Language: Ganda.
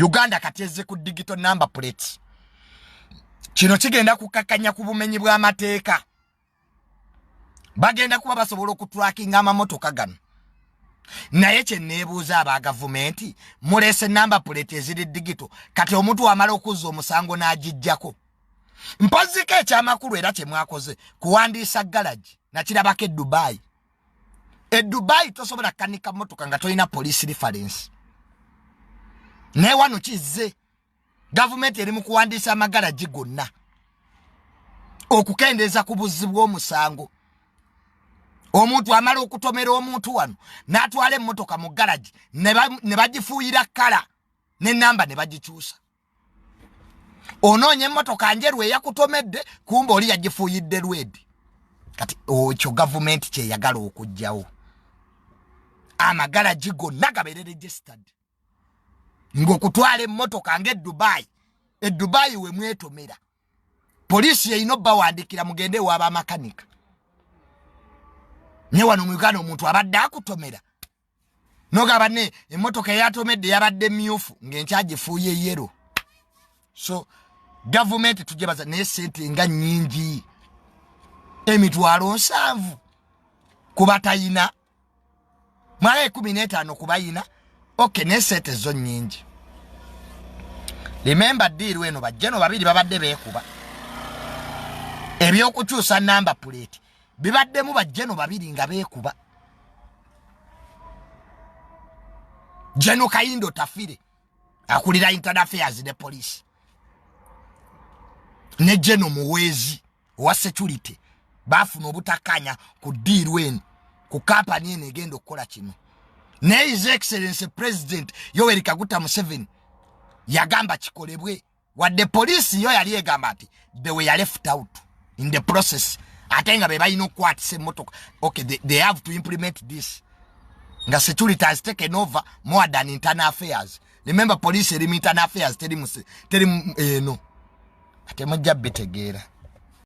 Uganda kateze ku digital number plates. Kino kigenda kukakanya ku bumenyi bw'amateeka. Bagenda kuba basobola okutracking amamotoka gano. Naye kye neebuuza aba gavumenti mulese number plate eziri digital kati omuntu amala okuzza omusango n'agijjako. Mpoziko ekyamakulu era kye mwakoze kuwandiisa garage na kirabako Dubai. Dubai tosobola kanika motoka nga tolina police reference. Ne wano kizze gavumenti eri mu kuwandiisa amagaraji gonna okukendeeza ku buzzi bw'omusango. Omuntu amala okutomera omuntu wano n'atwala emmotoka mu garaji ne bagifuuyira kala n'ennamba ne bagikyusa. Onoonya emmotoka njeru eyakutomedde kumba oli yagifuuyidde lwedi. Kati ekyo gavumenti kyeyagala okugjawo. Amagaraji gonna gabeere registered. Ng'okutwala emmotoka ng'Dubai. Dubai we mwetomera. Poliisi erina obbawandikira mugende ewaaba amakanika. Ne wano mu Uganda omuntu abadde akutomera. Nogaba ne emmotoka eyatomedde yabadde myufu ng'enkyagifuuye yero. So gavumenti tujebaza ne sente nga nnyingi. Emitwalo 7 kuba tayina. Mala 15 kubayina. Okay, ne sente zo nnyingi. Remember deal weno bajjeno babiri babadde beekuba. Ebyokukyusa number plate bibaddemu bajjeno babiri nga beekuba. Jeno Kayindo Tafire akulira internal affairs ne police. Ne Jeno Muwezi wa security bafuna obutakanya ku deal wenu ku company ene egenda okukola kino. Ne His Excellency President Yoweri Kaguta Museveni yagamba kikolebwe wadde police yo yali egamba ati they were left out in the process. Atenga be bayino kwatise motoka. Okay, they have to implement this. Nga security has taken over more than internal affairs. Remember police eri internal affairs teri no. Ate mujja betegeera.